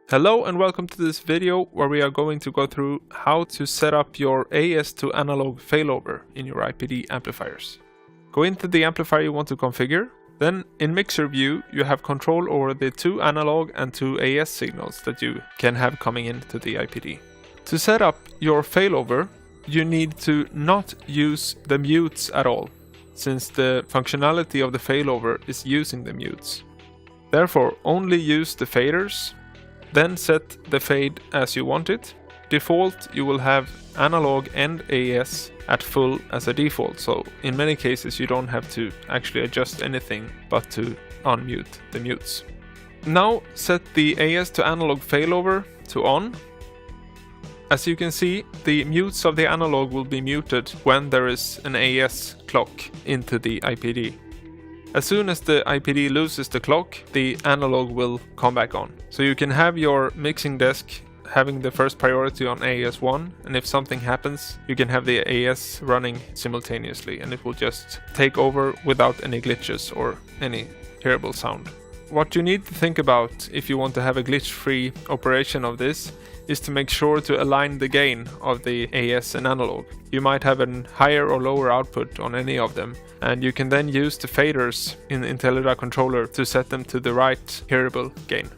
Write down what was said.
Hello and welcome to this video where we are going to go through how to set up your AES to analog failover in your IPD amplifiers. Go into the amplifier you want to configure. Then in mixer view you have control over the 2 analog and 2 AES signals that you can have coming into the IPD. To set up your failover you need to not use the mutes at all, since the functionality of the failover is using the mutes. Therefore only use the faders. Then set the fade as you want it. Default you will have analog and AES at full as a default, so in many cases you don't have to actually adjust anything but to unmute the mutes. Now set the AES to analog failover to on. As you can see, the mutes of the analog will be muted when there is an AES clock into the IPD. As soon as the IPD loses the clock, the analog will come back on. So you can have your mixing desk having the first priority on AES 1, and if something happens, you can have the AES running simultaneously and it will just take over without any glitches or any terrible sound. What you need to think about if you want to have a glitch-free operation of this is to make sure to align the gain of the AES and analog. You might have a higher or lower output on any of them, and you can then use the faders in the IntelliDrive Controller to set them to the right hearable gain.